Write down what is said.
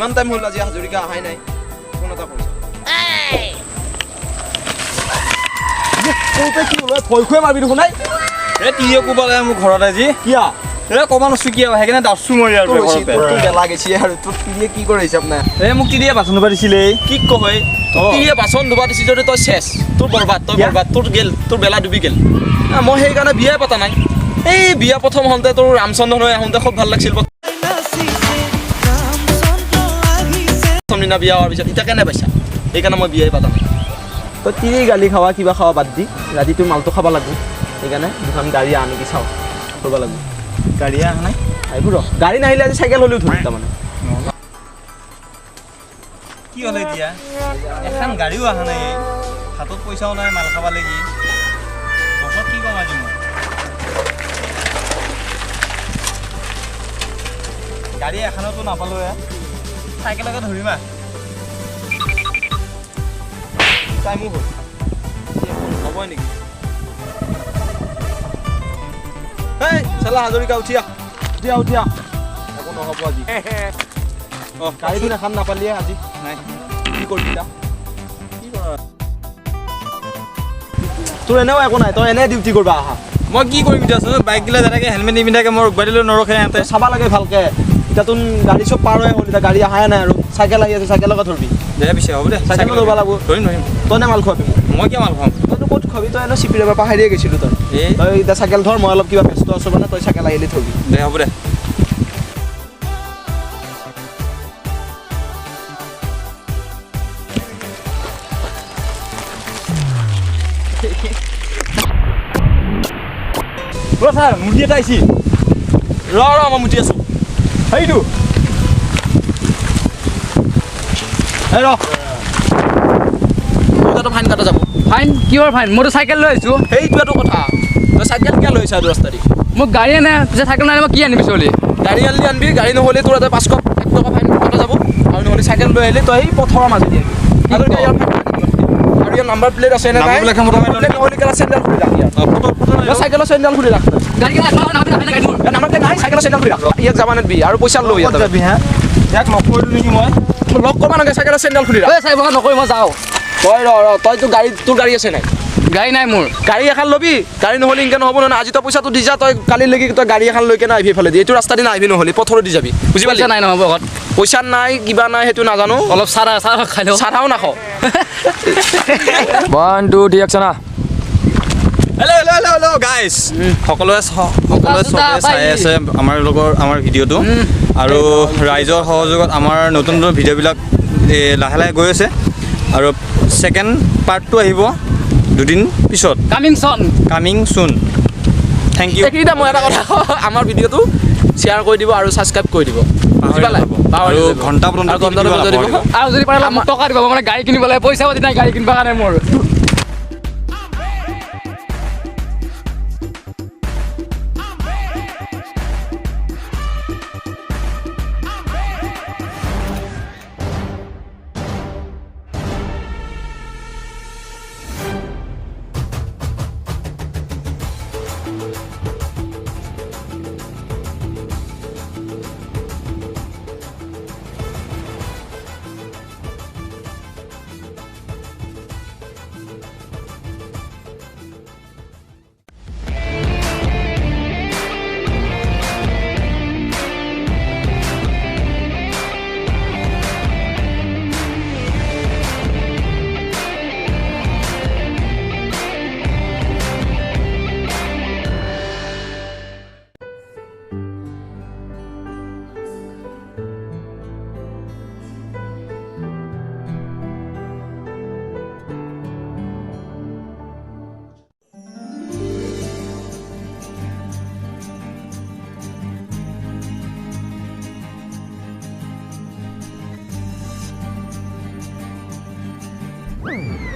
ইমান টাইম হ'ল আজি হাজৰিকা আহাই নাই ফোন এটা কৰিছে কওঁতে কি হ'ল ভয় খুৱাই মাৰিবি দেখোন নাই তিৰিয়ে ক'ব লাগে মোৰ ঘৰত আজি কিয়া ক'ব নোৱাৰিছোঁ কিয় সেইকাৰণে দাচছোঁ মই আৰু তোৰ বেলা গেছি আৰু তোৰ তিৰিয়ে কি কৰিছে আপোনাৰ মোক তিৰিয়ে বাচন ধুব দিছিলে কি কয় তিৰিয়ে বাচন ধুবা দিছি যদি তই চেছ তোৰ বৰবাদ তোৰ গেল তোৰ বেলা ডুবি গেল মই সেইকাৰণে বিয়াই পতা নাই এই বিয়া প্ৰথম হওঁতে তোৰ ৰামচন্দ্ৰ হৈ আহোঁতে খুব ভাল লাগিছিল প্ৰথম দিনা বিয়া হোৱাৰ পিছত এতিয়া কেনে পাইছা সেইকাৰণে মই বিয়াই পতা নাই তই তিৰি গালি খাৱা কিবা খাৱা বাদ দি ৰাতি তোৰ মালটো খাব লাগিব সেইকাৰণে দুখন গাড়ী আনি কি চাওঁ কৰিব লাগিব গাড়ী অহা নাই এইবোৰ গাড়ী নাহিলে আজি চাইকেল হ'লেও ধৰিম তাৰমানে কি হ'লে এতিয়া এখন গাড়ীও অহা নাই হাতত পইচাও নাই মাল খাব লাগি বছত কি কম আজি মই গাড়ী এখনতো নাপালোঁ চাইকেলকে ধৰিমা টাইমো হ'ল হ'বই নেকি এই চালা হাজৰিকা উঠিয়া একো নহ'ব আজি গাড়ীটো এখন নাপালিয়ে আজি নাই কি কৰিবি এতিয়া তোৰ এনেও একো নাই তই এনে ডিউটি কৰিব আহা মই কি কৰিম এতিয়া বাইকগিলা যেনেকৈ হেলমেট নিপিন্ধাকৈ মই ৰখবাই দিলেও নৰখে সিহঁতে চাব লাগে ভালকে এতিয়া তোৰ গাড়ী চব পাৰ হৈ হ'ল এতিয়া গাড়ী অহাই নাই আৰু চাইকেল আহি আছে চাইকেলকে ধৰিবি দে পিছে হ'ব দে চাইকেলো ধৰিব লাগিব ধৰিম তই নে মাল খোৱাবি মই কিয় মাল খাম তইতো ক'ত খোৱাবি তই এনেও চিপিৰ পৰা পাহাৰিয়ে গৈছিলোঁ তই এতিয়া চাইকেল ধৰ মই অলপ কিবা ব্যস্ত আছোঁ মানে তই চাইকেল আহিলে ধৰিবি দে হ'ব দে ছাৰ মুৰ্গী এটা আহিছে ৰ মই মুঠি আছোঁ সেইটো এই ৰ তোৰ ফাইন কাটা যাব ফাইন কিহৰ ফাইন মইতো চাইকেল লৈ আহিছোঁ সেইটোৱেতো কথা তই চাইকেল কিয় লৈছা আৰু ৰাস্তা দি মোক গাড়ীয়ে নাই পিছে চাইকেল নাই মই কি আনিবি চলি গাড়ী আনিবি গাড়ী নহ'লে তোৰ এটা 500 টকা ফাইন কটা যাব আৰু নহ'লে চাইকেল লৈ আহিলে তই এই পথৰৰ মাজেদি আহিবি আৰু ইয়াৰ নাম্বাৰ প্লেট আছে নে নাই নহ'লে কেলা চেণ্ডেল খুলি ৰাখ ইয়াৰ চাইকেলৰ চেণ্ডেল খুলি ৰাখ নাম্বাৰ প্লেট নাই চাইকেলৰ চেণ্ডেল খুলি ৰাখ ইয়াক যাব নিদিবি আৰু পইচা লৈ যাবি হা ইয়াক লগ কৰিলোঁ নেকি মই লগ কৰিব নালাগে চাইকেলৰ চেণ্ডেল খুলি ৰাখ চাই বগা নকৰি মই যাওঁ তই তই তোৰ গাড়ী আছে নাই গাড়ী নাই মোৰ গাড়ী এখন ল'বি গাড়ী নহ'লে ইনকে নহ'ব নহয় আজি তই পইচাটো দি যা তই কালিলৈকে তই গাড়ী এখন লৈ কেনে আহিবি এইফালে দি এইটো ৰাস্তা দি নাহিবি নহ'লে পথৰত দি যাবি বুজি পালি নাই নহ'ব ঘৰত পইচা নাই কিবা নাই সেইটো নাজানো অলপ চাহ খাই লওঁ চাহাও নাখাওঁ 1 2 3 একচনা হেল্ল' গাইজ সকলোৱে চাই আছে আমাৰ ভিডিঅ'টো আৰু ৰাইজৰ সহযোগত আমাৰ নতুন নতুন ভিডিঅ'বিলাক লাহে লাহে গৈ আছে আৰু ছেকেণ্ড পাৰ্টটো আহিব দুদিন পিছত কামিং চুন থেংক ইউ এইকেইটা মই এটা কথা আমাৰ ভিডিঅ'টো শ্বেয়াৰ কৰি দিব আৰু ছাবস্ক্ৰাইব কৰি দিব আৰু ঘণ্টা পৰ্যন্ত আৰু যদি পাৰে মোক টকা দিব মানে গাড়ী কিনিব লাগে পইচা পাতি নাই গাড়ী কিনিব কাৰণে মোৰ Hmm.